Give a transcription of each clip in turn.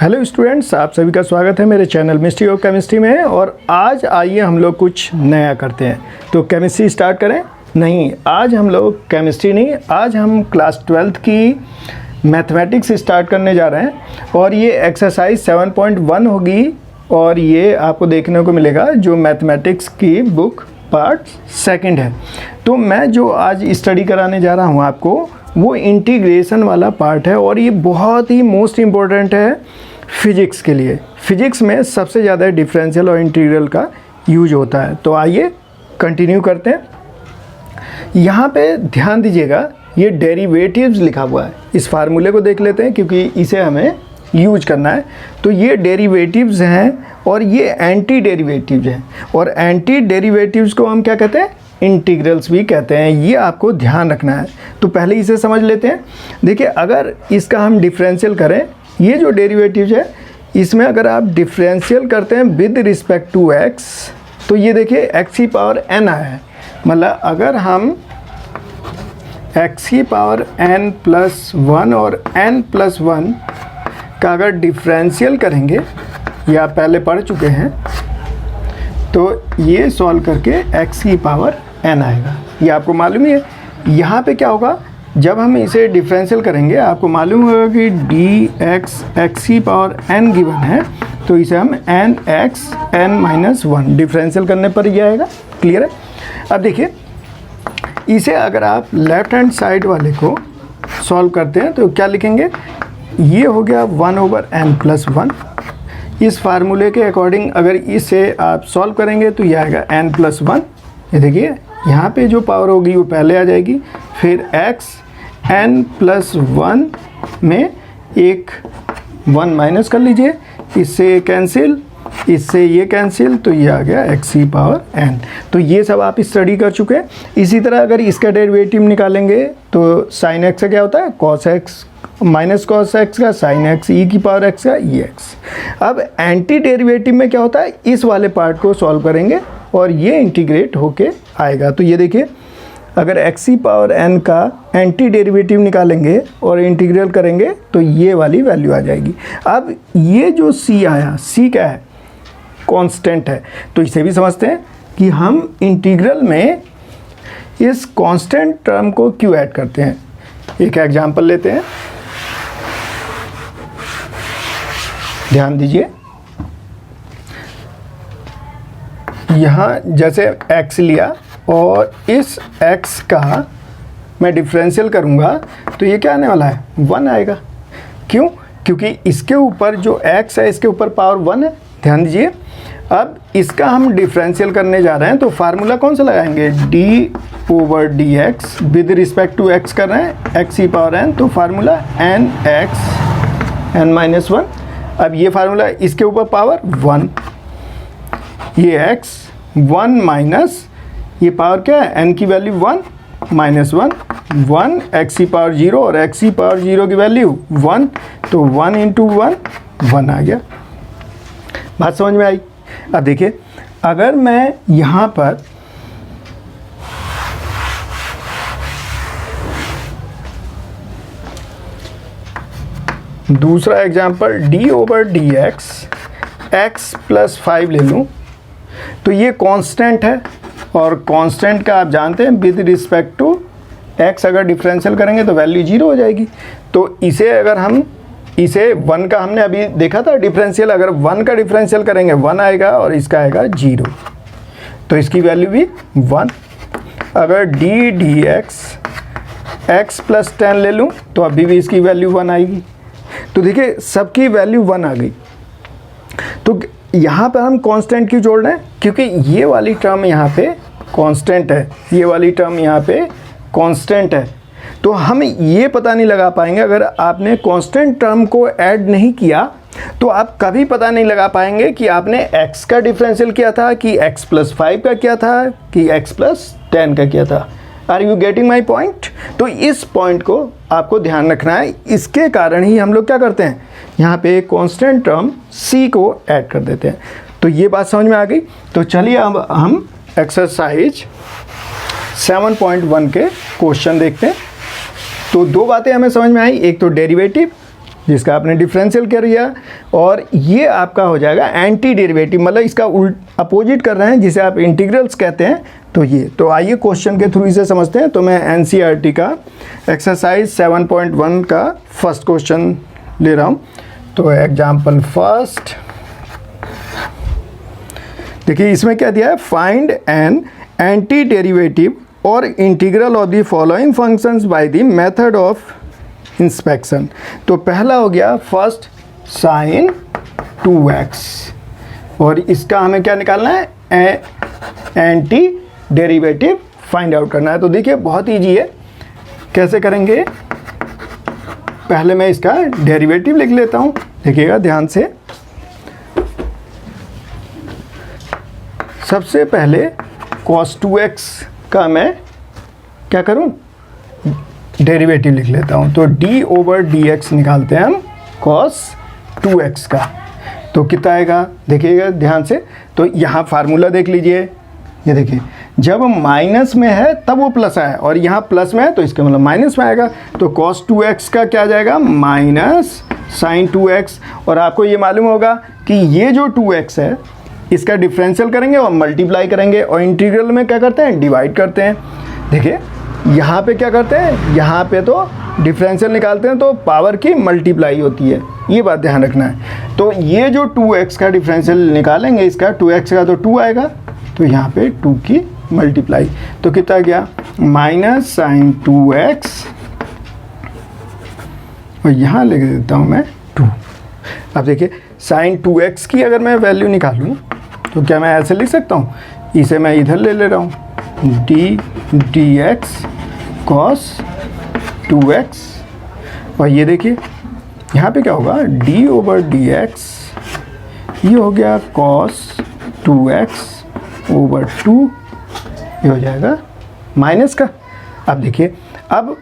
Hello students, आप सभी का स्वागत है मेरे चैनल मिस्ट्री ऑफ केमिस्ट्री में। और आज आइए हम लोग कुछ नया करते हैं। तो केमिस्ट्री स्टार्ट करें? नहीं, आज हम लोग केमिस्ट्री नहीं, आज हम क्लास 12th की मैथमेटिक्स स्टार्ट करने जा रहे हैं। और ये एक्सरसाइज 7.1 होगी और ये आपको देखने को मिलेगा जो मैथमेटिक्स की बुक पार्ट 2 है। तो मैं जो आज स्टडी कराने जा रहा हूँ आपको, वो इंटीग्रेशन वाला पार्ट है और ये बहुत ही मोस्ट इम्पोर्टेंट है फिजिक्स के लिए। फिजिक्स में सबसे ज़्यादा डिफरेंशियल और इंटीग्रल का यूज होता है। तो आइए कंटिन्यू करते हैं। यहाँ पे ध्यान दीजिएगा, ये डेरिवेटिव्स लिखा हुआ है। इस फार्मूले को देख लेते हैं क्योंकि इसे हमें यूज करना है। तो ये डेरिवेटिव्स हैं और ये एंटी डेरिवेटिव्स हैं। और एंटी डेरिवेटिव्स को हम क्या कहते हैं? इंटीग्रल्स भी कहते हैं। ये आपको ध्यान रखना है। तो पहले इसे समझ लेते हैं। देखिए, अगर इसका हम डिफरेंशियल करें, ये जो डेरिवेटिव्स है इसमें अगर आप डिफरेंशियल करते हैं विद रिस्पेक्ट टू एक्स, तो ये देखिए एक्स की पावर एन आया है। मतलब अगर हम एक्स की पावर एन प्लस 1 और एन प्लस 1 का अगर डिफरेंशियल करेंगे, ये आप पहले पढ़ चुके हैं, तो ये सॉल्व करके एक्स की पावर एन आएगा। ये आपको मालूम ही है। यहाँ पे क्या होगा, जब हम इसे डिफरेंशियल करेंगे आपको मालूम होगा कि डी एक्स एक्स की पावर एन गिवन है, तो इसे हम n x n minus 1 differential करने पर ये आएगा। क्लियर है? अब देखिए, इसे अगर आप लेफ्ट हैंड साइड वाले को सॉल्व करते हैं तो क्या लिखेंगे? ये हो गया 1/n प्लस 1। इस फार्मूले के अकॉर्डिंग अगर इसे आप सॉल्व करेंगे तो ये आएगा n प्लस 1। ये देखिए, यहाँ पे जो पावर होगी वो पहले आ जाएगी, फिर x n प्लस 1 में एक 1 माइनस कर लीजिए, इससे कैंसिल, इससे ये कैंसिल, तो ये आ गया x की पावर n। तो ये सब आप स्टडी कर चुके हैं। इसी तरह अगर इसका डेरिवेटिव निकालेंगे तो साइन x का क्या होता है? Cos x minus cos x का साइन एक्स, ई की पावर एक्स का ई एक्स। अब एंटी डेरिवेटिव में क्या होता है? इस वाले पार्ट को सॉल्व करेंगे और ये इंटीग्रेट होके आएगा। तो ये देखिए, अगर एक्स की पावर एन का एंटी डेरिवेटिव निकालेंगे और इंटीग्रल करेंगे तो ये वाली वैल्यू आ जाएगी। अब ये जो सी आया, सी क्या है? कांस्टेंट है। तो इसे भी समझते हैं कि हम इंटीग्रल में इस कांस्टेंट टर्म को क्यों ऐड करते हैं। एक एग्जांपल लेते हैं, ध्यान दीजिए। यहाँ जैसे x लिया और इस x का मैं डिफरेंशियल करूँगा तो ये क्या आने वाला है? 1 आएगा। क्यों? क्योंकि इसके ऊपर जो x है इसके ऊपर पावर 1 है। ध्यान दीजिए, अब इसका हम डिफरेंशियल करने जा रहे हैं तो फार्मूला कौन सा लगाएंगे? d/dx with respect to x कर रहे हैं, x की पावर n, तो formula n x n minus 1। अब ये फार्मूला, इसके ऊपर पावर 1, ये x 1 माइनस ये पावर क्या है? n की वैल्यू 1 माइनस 1 x की पावर 0 और x की पावर 0 की वैल्यू 1, तो 1 इंटू 1 आ गया। बात समझ में आई? अब देखिए, अगर मैं यहाँ पर दूसरा एग्जांपल d/dx x प्लस 5 ले लूँ, तो ये कांस्टेंट है और कांस्टेंट का आप जानते हैं विद रिस्पेक्ट टू x अगर डिफरेंशियल करेंगे तो वैल्यू 0 हो जाएगी। तो इसे अगर हम इसे 1 का हमने अभी देखा था डिफरेंशियल, अगर 1 का डिफरेंशियल करेंगे 1 आएगा और इसका आएगा 0, तो इसकी वैल्यू भी 1। अगर d/dx x प्लस 10 ले लूँ तो अभी भी इसकी वैल्यू 1 आएगी। तो देखिए, सबकी वैल्यू 1 आ गई। तो यहाँ पर हम कांस्टेंट क्यों जोड़ रहे हैं? क्योंकि ये वाली टर्म यहाँ पे कांस्टेंट है, ये वाली टर्म यहाँ पे कांस्टेंट है। तो हम ये पता नहीं लगा पाएंगे, अगर आपने कांस्टेंट टर्म को ऐड नहीं किया तो आप कभी पता नहीं लगा पाएंगे कि आपने x का डिफरेंशियल किया था, कि x प्लस 5 का किया था, कि x प्लस 10 का किया था। Are you getting my point? तो इस पॉइंट को आपको ध्यान रखना है। इसके कारण ही हम लोग क्या करते हैं, यहाँ पे कांस्टेंट टर्म c को ऐड कर देते हैं। तो ये बात समझ में आ गई। तो चलिए अब हम एक्सरसाइज 7.1 के क्वेश्चन देखते हैं। तो दो बातें हमें समझ में आई, एक तो डेरिवेटिव जिसका आपने डिफरेंशियल कर लिया, और ये आपका हो जाएगा एंटी डेरिवेटिव, मतलब इसका अपोजिट कर रहे हैं जिसे आप इंटीग्रल्स कहते हैं। तो ये, तो आइए क्वेश्चन के थ्रू इसे समझते हैं। तो मैं एनसीईआरटी का एक्सरसाइज 7.1 का फर्स्ट क्वेश्चन ले रहा हूँ। तो एग्जाम्पल फर्स्ट, देखिए इसमें क्या दिया है, फाइंड एन एंटी डेरिवेटिव और integral of the following functions by the method of inspection. तो पहला हो गया फर्स्ट साइन 2x, और इसका हमें क्या निकालना है, एंटी डेरिवेटिव फाइंड आउट करना है। तो देखिए बहुत ईजी है, कैसे करेंगे, पहले मैं इसका डेरिवेटिव लिख लेता हूँ, देखिएगा ध्यान से। सबसे पहले cos 2x का मैं क्या करूँ, डेरिवेटिव लिख लेता हूँ। तो d/dx निकालते हैं हम cos 2x का, तो कितना आएगा, देखिएगा ध्यान से। तो यहाँ फार्मूला देख लीजिए, ये देखिए जब माइनस में है तब वो प्लस आया, और यहाँ प्लस में है तो इसका मतलब माइनस में आएगा। तो cos 2x का क्या जाएगा, माइनस sin 2x। और आपको ये मालूम होगा कि ये जो 2x है इसका डिफरेंशियल करेंगे और मल्टीप्लाई करेंगे, और इंटीग्रल में क्या करते हैं, डिवाइड करते हैं। देखिए यहाँ पे क्या करते हैं, यहाँ पे तो डिफरेंशियल निकालते हैं तो पावर की मल्टीप्लाई होती है, ये बात ध्यान रखना है। तो ये जो 2x का डिफरेंशियल निकालेंगे, इसका 2x का तो 2 आएगा, तो यहाँ पे 2 की मल्टीप्लाई, तो कितना गया, माइनस साइन 2x, और यहाँ लिख देता हूँ मैं 2। अब देखिए साइन 2x की अगर मैं वैल्यू निकालूँ तो क्या मैं ऐसे लिख सकता हूँ, इसे मैं इधर ले ले रहा हूँ, dx cos 2x, और ये देखिए यहाँ पे क्या होगा, d/dx, ये हो गया cos 2x/2, ये हो जाएगा माइनस का। अब देखिए, अब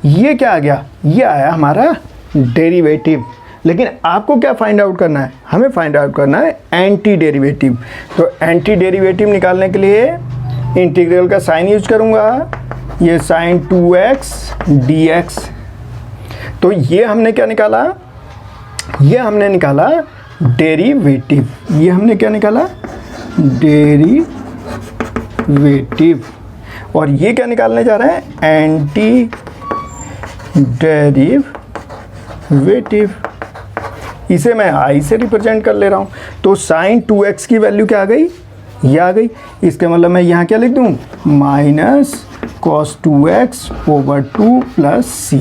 ये क्या आ गया, ये आया हमारा डेरिवेटिव। लेकिन आपको क्या फाइंड आउट करना है, हमें फाइंड आउट करना है एंटी डेरिवेटिव। तो एंटी डेरिवेटिव निकालने के लिए इंटीग्रल का साइन यूज करूँगा, ये साइन 2x dx। तो ये हमने क्या निकाला, ये हमने निकाला डेरिवेटिव, ये हमने क्या निकाला, डेरिवेटिव। और ये क्या निकालने जा रहे हैं, एंटी डेरिवेटिव। इसे मैं i से रिप्रेजेंट कर ले रहा हूँ। तो साइन 2x की वैल्यू क्या आ गई, ये आ गई। इसका मतलब मैं यहाँ क्या लिख दूँ, minus cos 2x/2 plus c,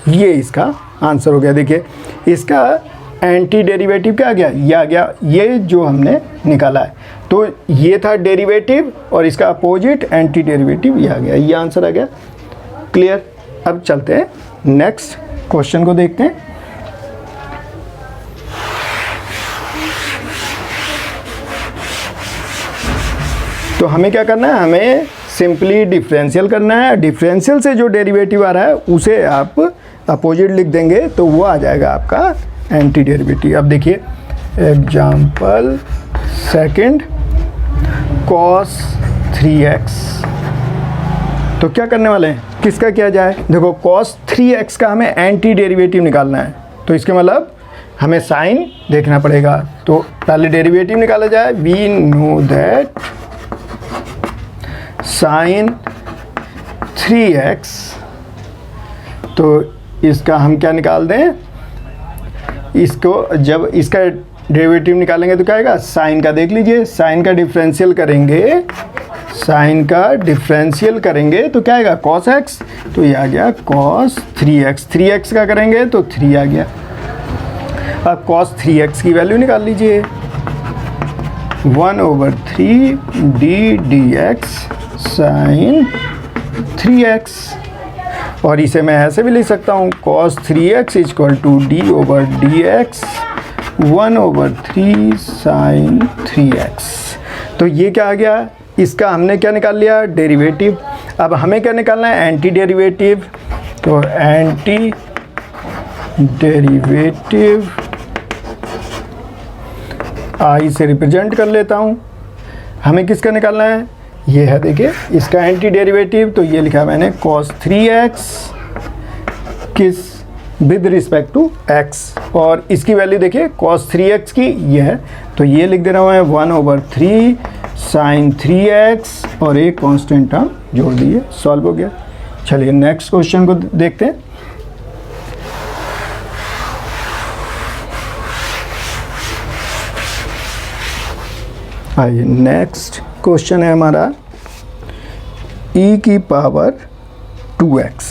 ये इसका आंसर हो गया। देखिए इसका एंटी डेरिवेटिव क्या आ गया, ये आ गया, ये जो हमने निकाला है। तो ये था डेरिवेटिव और इसका अपोजिट एंटी डेरिवेटिव, ये आ गया, ये आंसर आ गया। क्लियर। अब चलते हैं नेक्स्ट क्वेश्चन को देखते हैं। तो हमें क्या करना है, हमें सिंपली डिफरेंशियल करना है। डिफरेंशियल से जो डेरिवेटिव आ रहा है उसे आप अपोजिट लिख देंगे तो वो आ जाएगा आपका एंटी डेरिवेटिव। अब देखिए एग्जाम्पल सेकंड, cos 3x। तो क्या करने वाले हैं, किसका किया जाए, देखो cos 3x का हमें एंटी डेरिवेटिव निकालना है। तो इसके मतलब हमें साइन देखना पड़ेगा। तो पहले डेरिवेटिव निकाला जाए। We know that sine 3x, तो इसका हम क्या निकाल दें, इसको जब इसका डेरिवेटिव निकालेंगे तो क्या आएगा, साइन का देख लीजिए, साइन का डिफरेंशियल करेंगे, साइन का डिफरेंशियल करेंगे तो क्या आएगा, cos x, तो ये आ गया cos 3x। 3x का करेंगे तो 3 आ गया। अब cos 3x की वैल्यू निकाल लीजिए, 1/3 dx साइन 3x। और इसे मैं ऐसे भी लिख सकता हूँ, cos 3x = d/dx 1/3 sign 3x। तो ये क्या आ गया, इसका हमने क्या निकाल लिया, डेरिवेटिव। अब हमें क्या निकालना है, एंटी डेरिवेटिव। तो एंटी डेरिवेटिव आई से रिप्रेजेंट कर लेता हूँ। हमें किसका निकालना है, ये है, देखिए इसका एंटी डेरिवेटिव। तो ये लिखा मैंने cos 3x किस विद रिस्पेक्ट टू x, और इसकी वैल्यू देखिए cos 3x की ये है, तो ये लिख दे रहा हूँ मैं 1/3 sin 3x और एक कांस्टेंट टर्म जोड़ दिए, सॉल्व हो गया। चलिए नेक्स्ट क्वेश्चन को देखते हैं। आइए नेक्स्ट क्वेश्चन है हमारा e की पावर 2x,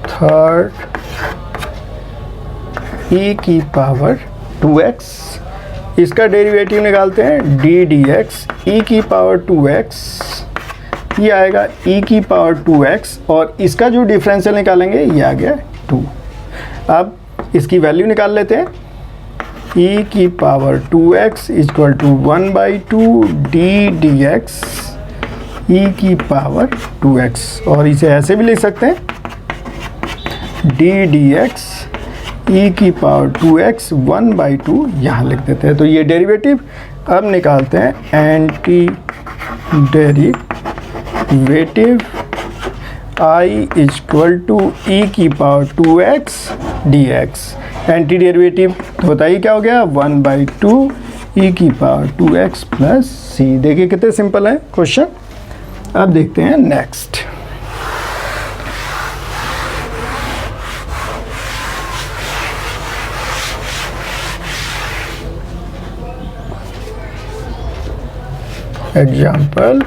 थर्ड e की पावर 2x, इसका डेरिवेटिव निकालते हैं d dx e की पावर 2x, ये आएगा e की पावर 2x और इसका जो डिफरेंशियल निकालेंगे ये आ गया 2। अब इसकी वैल्यू निकाल लेते हैं, e की power 2x equal to 1/2 d dx e की पावर 2x, और इसे ऐसे भी लिख सकते हैं d dx e की पावर 2x 1/2 यहाँ लिख देते हैं। तो ये डेरिवेटिव अब निकालते हैं, anti derivative I equal to e की power 2x dx, anti derivative तो बताइए क्या हो गया 1/2 e की पावर 2x प्लस c। देखिए कितने सिंपल है क्वेश्चन। अब देखते हैं next. Example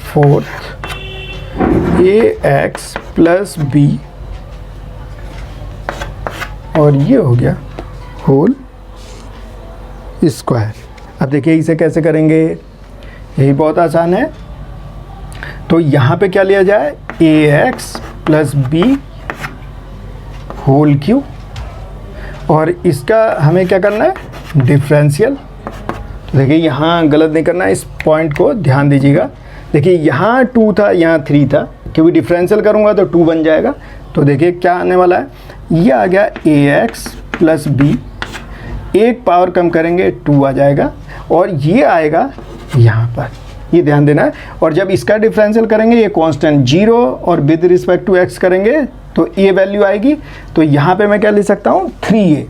4 ax plus b, और ये हो गया होल स्क्वायर। अब देखिए इसे कैसे करेंगे, यही बहुत आसान है। तो यहाँ पे क्या लिया जाए, ax plus b whole cube, और इसका हमें क्या करना है डिफरेंशियल। तो देखिए यहाँ गलत नहीं करना है, इस पॉइंट को ध्यान दीजिएगा। देखिए यहाँ 2 था, यहाँ 3 था, क्योंकि डिफरेंशियल करूँगा तो 2 बन जाएगा। तो देखिए क्या आने वाला है, ये आ गया ax प्लस b, एक पावर कम करेंगे 2 आ जाएगा, और ये आएगा यहाँ पर, ये ध्यान देना है। और जब इसका डिफरेंशियल करेंगे ये कांस्टेंट 0 और विद रिस्पेक्ट टू x करेंगे तो ये वैल्यू आएगी। तो यहाँ पे मैं क्या लिख सकता हूँ 3a,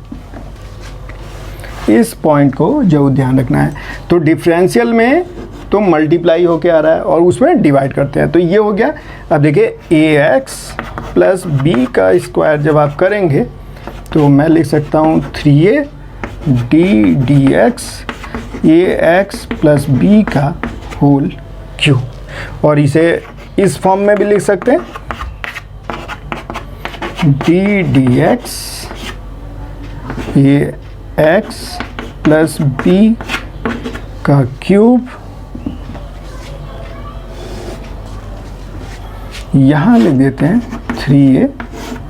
इस पॉइंट को जो ध्यान रखना है। तो डिफरेंशियल में तो मल्टीप्लाई होके आ रहा है और उसमें डिवाइड करते हैं, तो ये हो गया। अब देखिए ax प्लस b का स्क्वायर जब आप करेंगे तो मैं लिख सकता हूँ 3a d dx ax plus b का होल क्यूब, और इसे इस फॉर्म में भी लिख सकते हैं d dx ax plus b का क्यूब, यहाँ लिख देते हैं 3a,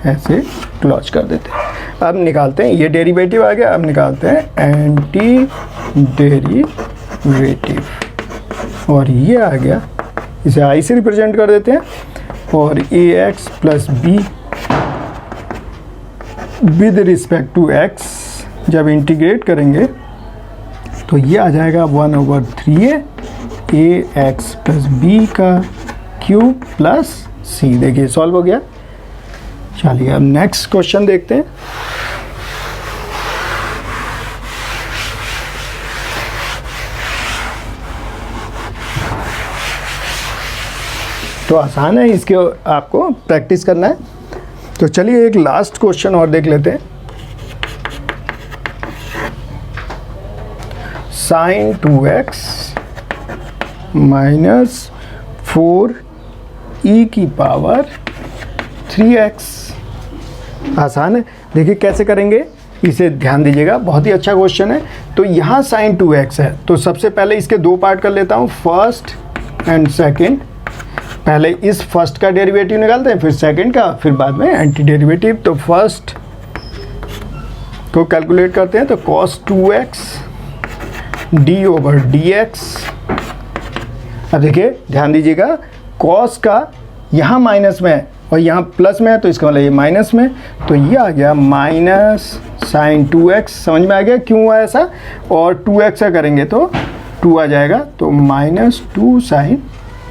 ऐसे क्लोज कर देते हैं। अब निकालते हैं, ये डेरिवेटिव आ गया, अब निकालते हैं एंटी डेरिवेटिव, और ये आ गया, इसे i से रिप्रेजेंट कर देते हैं, और ax plus b with respect to x जब इंटीग्रेट करेंगे तो ये आ जाएगा 1/3a ax प्लस b का क्यूब प्लस c। देखिए सॉल्व हो गया। चलिए अब नेक्स्ट क्वेश्चन देखते हैं। तो आसान है, इसके आपको प्रैक्टिस करना है। तो चलिए एक लास्ट क्वेश्चन और देख लेते हैं। sin 2x माइनस 4 e की पावर 3x, आसान है। देखिए कैसे करेंगे, इसे ध्यान दीजिएगा, बहुत ही अच्छा क्वेश्चन है। तो यहाँ sin 2x है, तो सबसे पहले इसके दो पार्ट कर लेता हूँ, फर्स्ट एंड सेकंड। पहले इस फर्स्ट का डेरिवेटिव निकालते हैं, फिर सेकंड का, फिर बाद में एंटी डेरिवेटिव। तो फर्स्ट को कैलकुलेट करते हैं, तो cos 2x d/dx। अब देखिए ध्यान दीजिएगा, cos का यहाँ माइनस में है और यहाँ प्लस में है, तो इसका मतलब ये माइनस में, तो ये आ गया माइनस sin 2x। समझ में आ गया क्यों हुआ ऐसा, और 2x का करेंगे तो 2 आ जाएगा, तो -2 sin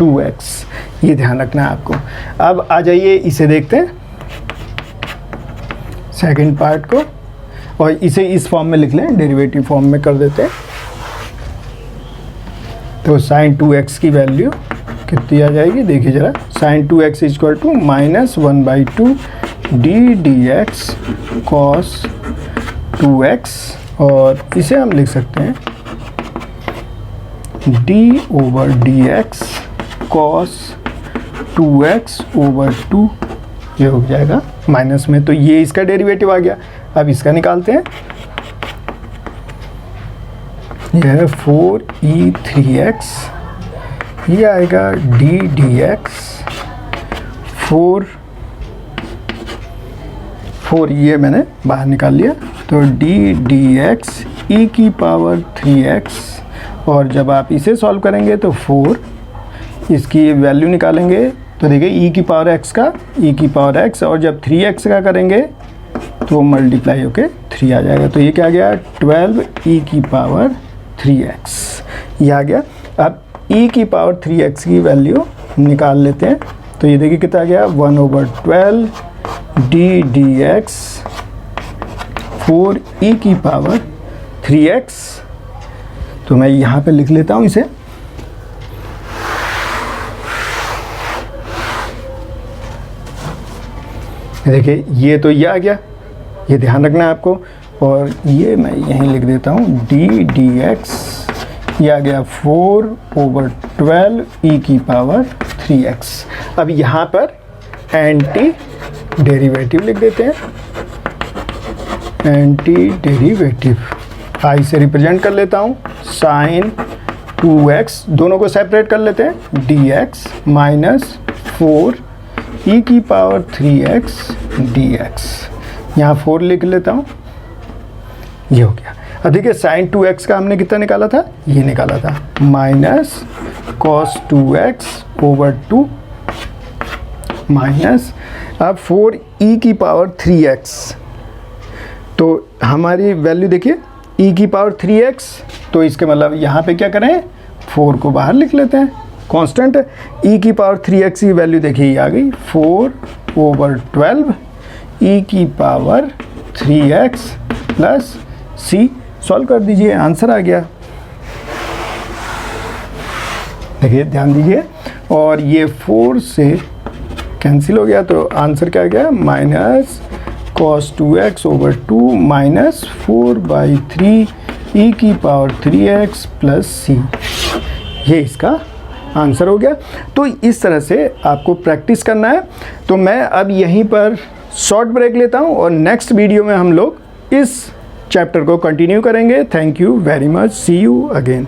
2x, ये ध्यान रखना है आपको। अब आ जाइए इसे देखते हैं। सेकंड पार्ट को, और इसे इस फॉर्म में लिख लें, डेरिवेटिव फॉर्म में कर देते हैं। तो sin 2x की वैल्यू कितनी आ जाएगी, देखिए ज़रा, sin 2x equal to -1/2 d/dx cos 2x, और इसे हम लिख सकते हैं d/dx cos 2x/2, ये हो जाएगा माइनस में, तो ये इसका डेरिवेटिव आ गया। अब इसका निकालते हैं, यह है 4e3x, ये आएगा d/dx 4 ये मैंने बाहर निकाल लिया, तो d/dx e⁻3x, और जब आप इसे सॉल्व करेंगे तो 4, इसकी वैल्यू निकालेंगे तो देखिए e⁻x का e⁻x, और जब 3x का करेंगे तो मल्टीप्लाई होके 3 आ जाएगा, तो ये क्या आ गया 12e⁻3x, ये आ गया। अब e⁻3x की वैल्यू निकाल लेते हैं, तो ये देखिए कितना आ गया 1/12 d/dx 4e⁻3x, तो मैं यहाँ पे लिख लेता हूँ इसे, देखिए ये तो ये आ गया, ये ध्यान रखना है आपको, और ये मैं यहीं लिख देता हूँ d/dx, ये आ गया 4/12 e⁻3x। अब यहाँ पर एंटी डेरिवेटिव लिख देते हैं, एंटी डेरिवेटिव I से रिप्रेजेंट कर लेता हूँ, sin 2x, दोनों को सेपरेट कर लेते हैं, dx माइनस 4 e⁻3x dx, यहाँ 4 लिख लेता हूँ, ये हो गया। अब देखिए sin 2x का हमने कितना निकाला था, ये निकाला था माइनस cos 2x/2 माइनस, अब 4e⁻3x, तो हमारी वैल्यू देखिए e⁻3x, तो इसके मतलब यहाँ पे क्या करें, 4 को बाहर लिख लेते हैं, कांस्टेंट e⁻3x की वैल्यू देखिए ये आ गई 4/12 e⁻3x प्लस c, सॉल्व कर दीजिए, आंसर आ गया। देखिए ध्यान दीजिए, और ये 4 से कैंसिल हो गया, तो आंसर क्या आ गया minus cos 2x/2 minus 4/3 e⁻3x plus c, ये इसका आंसर हो गया। तो इस तरह से आपको प्रैक्टिस करना है। तो मैं अब यहीं पर शॉर्ट ब्रेक लेता हूं, और नेक्स्ट वीडियो में हम लोग इस चैप्टर को कंटिन्यू करेंगे। Thank you very much, see you again.